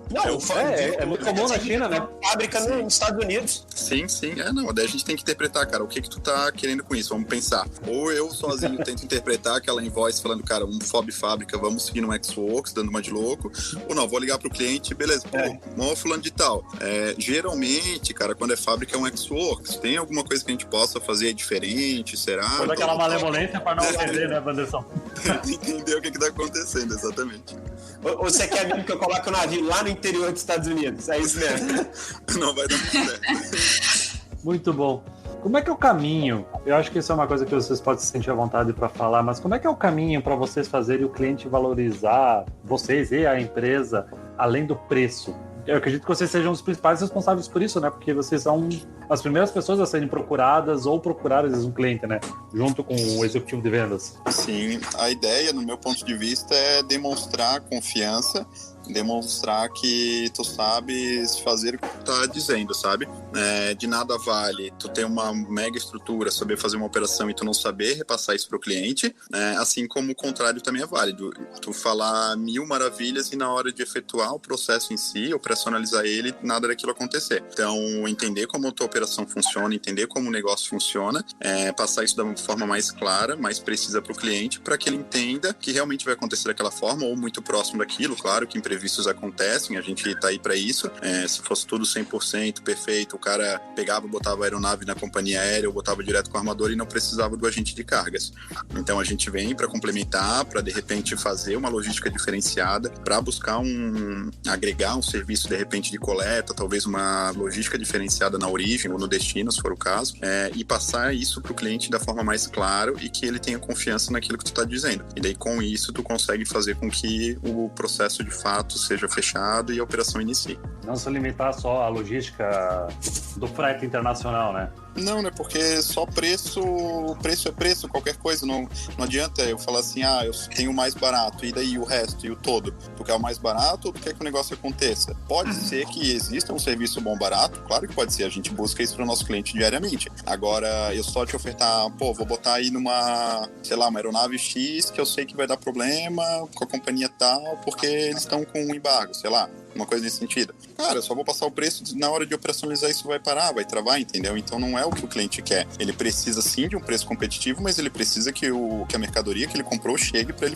Não, é muito comum na China, né? Fábrica nos Estados Unidos. Sim. Daí a gente tem que interpretar, cara, o que tu tá querendo com isso? Vamos pensar. Ou eu sozinho tento interpretar aquela invoice falando, cara, um FOB Fábrica, vamos seguir no Ex-Works, dando uma de louco. Ou não, vou ligar pro cliente, beleza, fulano de tal. Geralmente, cara, quando é fábrica é um Ex-Works. Tem alguma coisa que a gente possa fazer diferente, será? Toda aquela malemolência para não ofender, né, Wanderson? Entender o que tá acontecendo, exatamente. Ou você quer mesmo que eu coloque o navio lá no interior dos Estados Unidos? É isso mesmo. Não vai dar muito certo. Muito bom. Como é que é o caminho? Eu acho que isso é uma coisa que vocês podem se sentir à vontade para falar, mas como é que é o caminho para vocês fazerem o cliente valorizar vocês e a empresa além do preço? Eu acredito que vocês sejam os principais responsáveis por isso, né? Porque vocês são as primeiras pessoas a serem procuradas ou procurar, às vezes, um cliente, né? Junto com o executivo de vendas. Sim, a ideia, no meu ponto de vista, é demonstrar confiança, demonstrar que tu sabes fazer o que tu tá dizendo, sabe? De nada vale tu ter uma mega estrutura, saber fazer uma operação e tu não saber repassar isso pro cliente, assim como o contrário também é válido. Tu falar 1000 maravilhas e na hora de efetuar o processo em si, operacionalizar ele, nada daquilo acontecer. Então, entender como a tua operação funciona, entender como o negócio funciona, passar isso da forma mais clara, mais precisa pro cliente, para que ele entenda que realmente vai acontecer daquela forma ou muito próximo daquilo. Claro que imprevistos acontecem, a gente tá aí para isso. Se fosse tudo 100% perfeito, o cara pegava, botava a aeronave na companhia aérea ou botava direto com o armador e não precisava do agente de cargas. Então a gente vem para complementar, para de repente fazer uma logística diferenciada, para buscar agregar um serviço de repente de coleta, talvez uma logística diferenciada na origem ou no destino, se for o caso, e passar isso para o cliente da forma mais clara e que ele tenha confiança naquilo que tu está dizendo. E daí com isso tu consegue fazer com que o processo de fato seja fechado e a operação inicie. Não se limitar só à logística do frete internacional, né? Não, né? Porque só preço é preço, qualquer coisa. Não adianta eu falar assim, eu tenho o mais barato, e daí o resto, e o todo. Tu quer o mais barato ou tu quer que o negócio aconteça? Pode ser que exista um serviço bom barato, claro que pode ser, a gente busca isso para o nosso cliente diariamente. Agora, eu só te ofertar, vou botar aí numa, sei lá, uma aeronave X, que eu sei que vai dar problema com a companhia tal, porque eles estão com um embargo, sei lá. Uma coisa nesse sentido. Cara, eu só vou passar o preço, na hora de operacionalizar isso vai parar, vai travar, entendeu? Então não é o que o cliente quer. Ele precisa sim de um preço competitivo, mas ele precisa que a mercadoria que ele comprou chegue para ele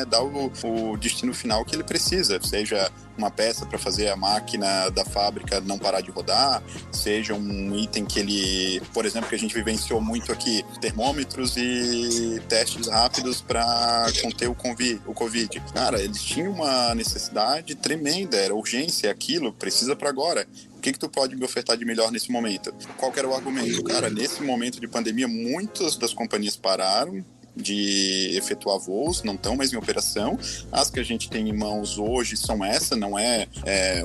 dar o destino final que ele precisa, seja uma peça para fazer a máquina da fábrica não parar de rodar, seja um item que ele, por exemplo, que a gente vivenciou muito aqui, termômetros e testes rápidos para conter o Covid. Cara, eles tinham uma necessidade tremenda, era urgência, aquilo, precisa para agora. O que tu pode me ofertar de melhor nesse momento? Qual que era o argumento? Cara, nesse momento de pandemia, muitas das companhias pararam de efetuar voos, não estão mais em operação. As que a gente tem em mãos hoje são essa, não é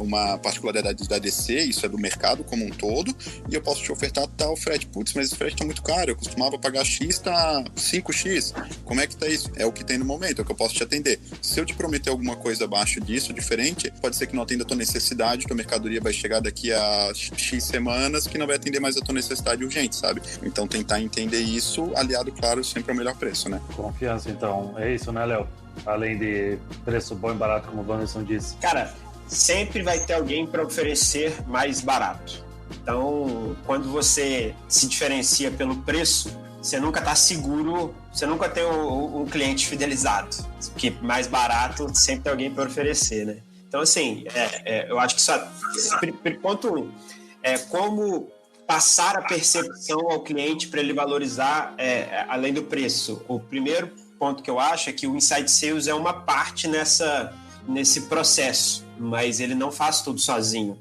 uma particularidade da DC, isso é do mercado como um todo, e eu posso te ofertar tal frete. Putz, mas esse frete tá muito caro, eu costumava pagar X, tá 5X. Como é que tá isso? É o que tem no momento, é o que eu posso te atender. Se eu te prometer alguma coisa abaixo disso, diferente, pode ser que não atenda a tua necessidade, tua mercadoria vai chegar daqui a X semanas que não vai atender mais a tua necessidade urgente, sabe? Então tentar entender isso, aliado, claro, sempre ao melhor preço. Né? Confiança, então. É isso, né, Léo? Além de preço bom e barato, como o Wanderson disse. Cara, sempre vai ter alguém para oferecer mais barato. Então, quando você se diferencia pelo preço, você nunca está seguro, você nunca tem um cliente fidelizado. Porque mais barato sempre tem alguém para oferecer, né? Então, assim, eu acho que isso ponto como passar a percepção ao cliente para ele valorizar além do preço. O primeiro ponto que eu acho é que o Inside Sales é uma parte nesse processo, mas ele não faz tudo sozinho.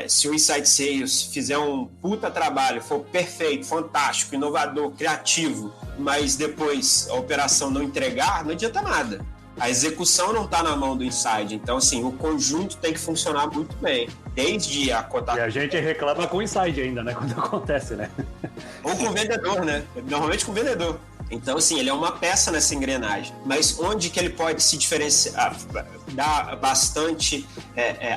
Se o Inside Sales fizer um puta trabalho, for perfeito, fantástico, inovador, criativo, mas depois a operação não entregar, não adianta nada. A execução não está na mão do Inside. Então, assim, o conjunto tem que funcionar muito bem. Desde a cotação... E a gente reclama com o Inside ainda, né? Quando acontece, né? Ou com o vendedor, né? Normalmente com o vendedor. Então, assim, ele é uma peça nessa engrenagem. Mas onde que ele pode se diferenciar, dar bastante,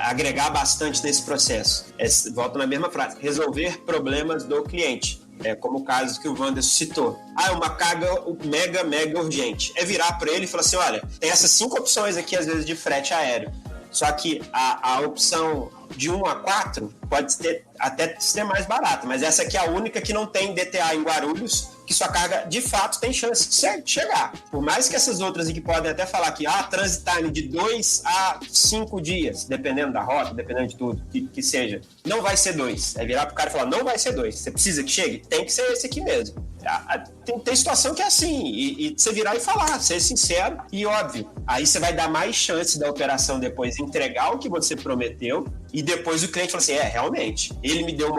agregar bastante nesse processo? Volto na mesma frase. Resolver problemas do cliente. Como o caso que o Wanderson citou. É uma carga mega urgente. É virar para ele e falar assim, olha, tem essas 5 opções aqui, às vezes, de frete aéreo. Só que a opção de 1 a 4 pode até ser mais barata, mas essa aqui é a única que não tem DTA em Guarulhos, que sua carga, de fato, tem chance de chegar. Por mais que essas outras aqui podem até falar que transit time de 2 a 5 dias, dependendo da rota, dependendo de tudo, que seja, não vai ser 2. É virar pro cara e falar, não vai ser 2. Você precisa que chegue? Tem que ser esse aqui mesmo. Tem situação que é assim, e você virar e falar, ser sincero e óbvio. Aí você vai dar mais chance da operação depois entregar o que você prometeu E depois o cliente falou assim, realmente, ele me deu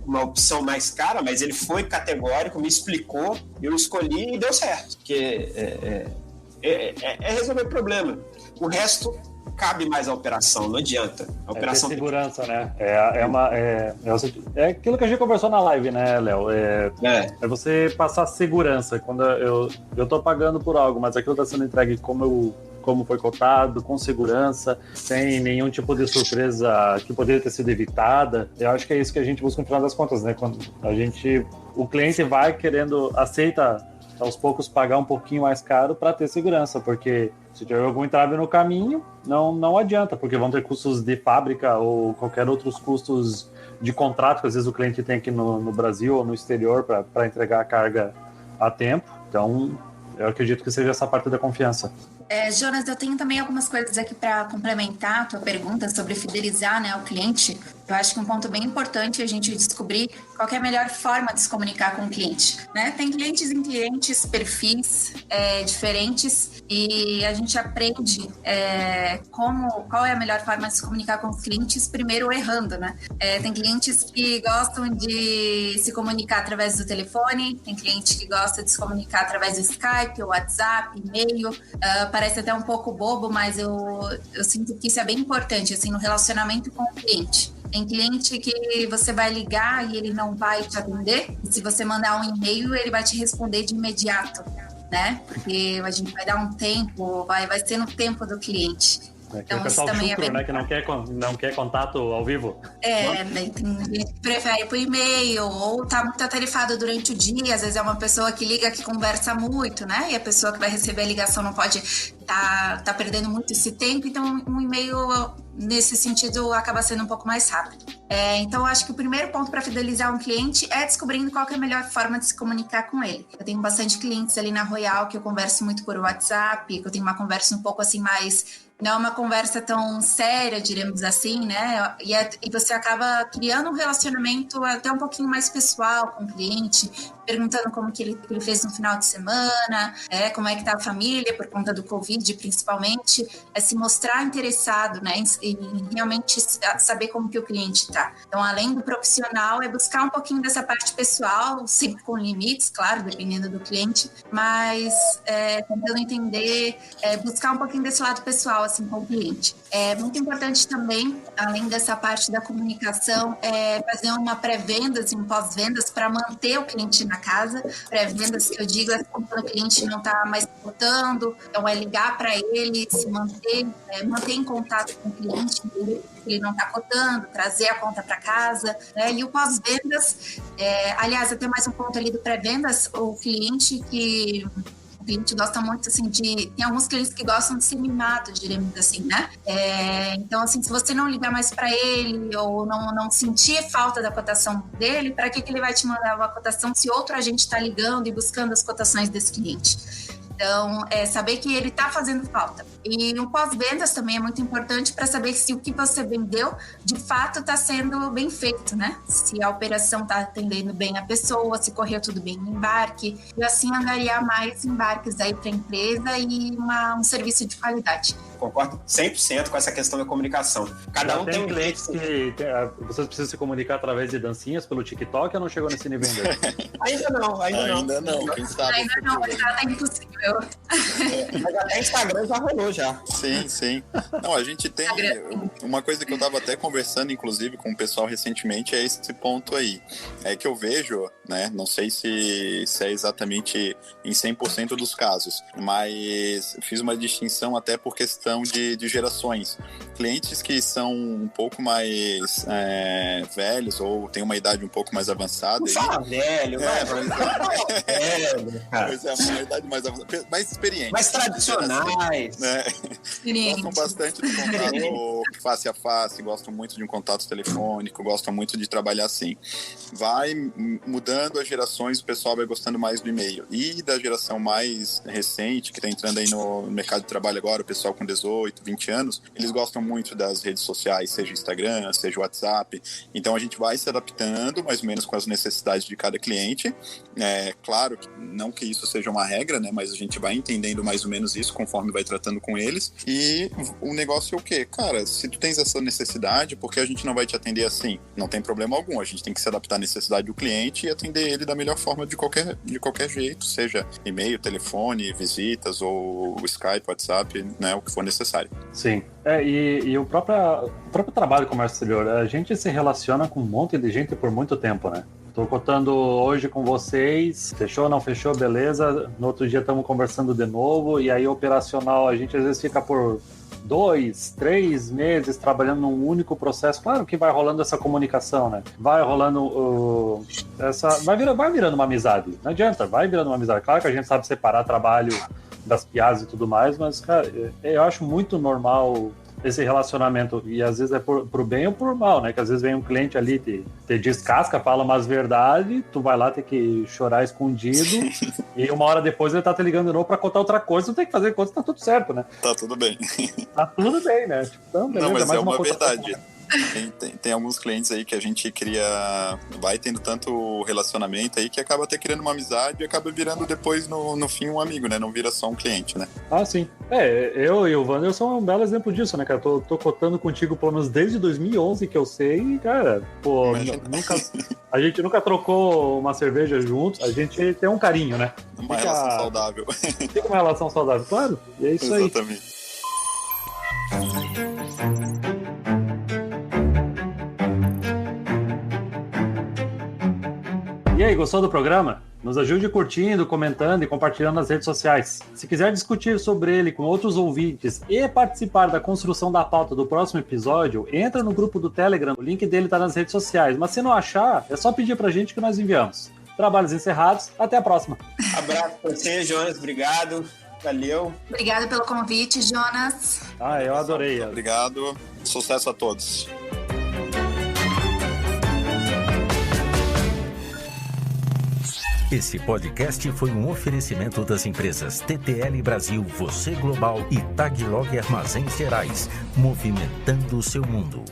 uma opção mais cara, mas ele foi categórico, me explicou, eu escolhi e deu certo. Porque é resolver problema. O resto cabe mais a operação, não adianta. A operação segurança, né? É aquilo que a gente conversou na live, né, Léo? É você passar segurança. Quando eu tô pagando por algo, mas aquilo tá sendo entregue como foi cotado, com segurança, sem nenhum tipo de surpresa que poderia ter sido evitada. Eu acho que é isso que a gente busca no final das contas, né? Quando o cliente vai aceita aos poucos pagar um pouquinho mais caro para ter segurança, porque se tiver algum entrave no caminho, não adianta, porque vão ter custos de fábrica ou qualquer outros custos de contrato que às vezes o cliente tem aqui no Brasil ou no exterior para entregar a carga a tempo. Então, eu acredito que seja essa parte da confiança. Jonas, eu tenho também algumas coisas aqui para complementar a tua pergunta sobre fidelizar, né, o cliente. Eu acho que um ponto bem importante é a gente descobrir qual é a melhor forma de se comunicar com o cliente, né? Tem clientes em clientes, perfis diferentes, e a gente aprende qual é a melhor forma de se comunicar com os clientes, primeiro errando, né? Tem clientes que gostam de se comunicar através do telefone, tem cliente que gosta de se comunicar através do Skype, WhatsApp, e-mail. Parece até um pouco bobo, mas eu sinto que isso é bem importante, assim, no relacionamento com o cliente. Tem cliente que você vai ligar e ele não vai te atender, e se você mandar um e-mail, ele vai te responder de imediato, né? Porque a gente vai dar um tempo, vai ser no tempo do cliente. Então, o pessoal também chucro, né? Que não quer contato ao vivo. Tem gente que prefere por e-mail, ou tá muito atarefado durante o dia, às vezes é uma pessoa que liga, que conversa muito, né? E a pessoa que vai receber a ligação não pode tá perdendo muito esse tempo, então um e-mail, nesse sentido, acaba sendo um pouco mais rápido. Então, eu acho que o primeiro ponto para fidelizar um cliente é descobrindo qual que é a melhor forma de se comunicar com ele. Eu tenho bastante clientes ali na Royal que eu converso muito por WhatsApp, que eu tenho uma conversa um pouco assim mais... Não é uma conversa tão séria, diremos assim, né? E você acaba criando um relacionamento até um pouquinho mais pessoal com o cliente, perguntando como que ele fez no final de semana, como é que tá a família, por conta do Covid, principalmente. Se mostrar interessado, né? E realmente saber como que o cliente tá. Então, além do profissional, é buscar um pouquinho dessa parte pessoal, sempre com limites, claro, dependendo do cliente, mas tentando entender, buscar um pouquinho desse lado pessoal, assim, com o cliente. É muito importante também, além dessa parte da comunicação, fazer uma pré-vendas e um pós-vendas para manter o cliente na casa. Pré-vendas, que eu digo, é quando o cliente não está mais voltando, então é ligar para ele, se manter em contato com o cliente, ele não está cotando, trazer a conta para casa, né? E o pós-vendas, aliás, até mais um ponto ali do pré-vendas, o cliente gosta muito, assim, tem alguns clientes que gostam de ser mimados, diremos assim, né? Então, assim, se você não ligar mais para ele ou não sentir falta da cotação dele, para que ele vai te mandar uma cotação se outro agente está ligando e buscando as cotações desse cliente? Então, saber que ele está fazendo falta. E o pós-vendas também é muito importante para saber se o que você vendeu, de fato, está sendo bem feito, né? Se a operação está atendendo bem a pessoa, se correu tudo bem no embarque, e assim angariar mais embarques aí para a empresa e um serviço de qualidade. Concordo 100% com essa questão da comunicação. Cada um tem um clientes que vocês precisam se comunicar através de dancinhas pelo TikTok ou não chegou nesse nível ainda? Ainda não. Quem sabe? Ainda não, mas tá impossível. Mas até Instagram já rolou já. Sim. Não, a gente tem uma coisa que eu tava até conversando, inclusive, com o pessoal recentemente, é esse ponto aí. É que eu vejo, né, não sei se é exatamente em 100% dos casos, mas fiz uma distinção até por questão de gerações. Clientes que são um pouco mais velhos ou têm uma idade um pouco mais avançada. Fala velho, vai. Pois é, uma idade mais avançada, mais experiente. Mais tradicionais. Gostam bastante do contato face a face, gostam muito de um contato telefônico, gostam muito de trabalhar assim. Vai mudando as gerações, o pessoal vai gostando mais do e-mail. E da geração mais recente, que está entrando aí no mercado de trabalho agora, o pessoal com 18 18, 20 anos, eles gostam muito das redes sociais, seja Instagram, seja WhatsApp. Então a gente vai se adaptando mais ou menos com as necessidades de cada cliente. Claro, não que isso seja uma regra, né? Mas a gente vai entendendo mais ou menos isso conforme vai tratando com eles. E o negócio é o quê? Cara, se tu tens essa necessidade, por que a gente não vai te atender assim? Não tem problema algum, a gente tem que se adaptar à necessidade do cliente e atender ele da melhor forma de qualquer jeito, seja e-mail, telefone, visitas ou Skype, WhatsApp, né, o que for necessário. Sim. E o próprio trabalho de comércio exterior, a gente se relaciona com um monte de gente por muito tempo, né? Tô contando hoje com vocês, fechou, não fechou, beleza, no outro dia estamos conversando de novo, e aí operacional a gente às vezes fica por 2, 3 meses trabalhando num único processo. Claro que vai rolando essa comunicação, né? Vai rolando vai virando uma amizade. Não adianta, vai virando uma amizade. Claro que a gente sabe separar trabalho das piadas e tudo mais, mas, cara, eu acho muito normal esse relacionamento, e às vezes é pro bem ou por mal, né? Que às vezes vem um cliente ali, te descasca, fala umas verdades, tu vai lá ter que chorar escondido, e uma hora depois ele tá te ligando de novo pra contar outra coisa, não tem que fazer conta, tá tudo certo, né? Tá tudo bem. Tá tudo bem, né? Tipo, então, beleza, não, mas mais é uma verdade. Coisa. Tem alguns clientes aí que a gente vai tendo tanto relacionamento aí que acaba até criando uma amizade e acaba virando depois no fim um amigo, né? Não vira só um cliente, né? Ah, sim. Eu e o Wander somos um belo exemplo disso, né, cara? Tô cotando contigo pelo menos desde 2011 que eu sei e, cara, pô, a gente nunca trocou uma cerveja juntos, a gente tem um carinho, né? Uma relação saudável. Fica uma relação saudável, claro. E é isso aí. Exatamente. E aí, gostou do programa? Nos ajude curtindo, comentando e compartilhando nas redes sociais. Se quiser discutir sobre ele com outros ouvintes e participar da construção da pauta do próximo episódio, entra no grupo do Telegram, o link dele tá nas redes sociais. Mas se não achar, é só pedir pra gente que nós enviamos. Trabalhos encerrados, até a próxima. Abraço pra você, Jonas, obrigado. Valeu. Obrigada pelo convite, Jonas. Eu adorei. Obrigado. Sucesso a todos. Esse podcast foi um oferecimento das empresas TTL Brasil, Você Global e Taglog Armazéns Gerais, movimentando o seu mundo.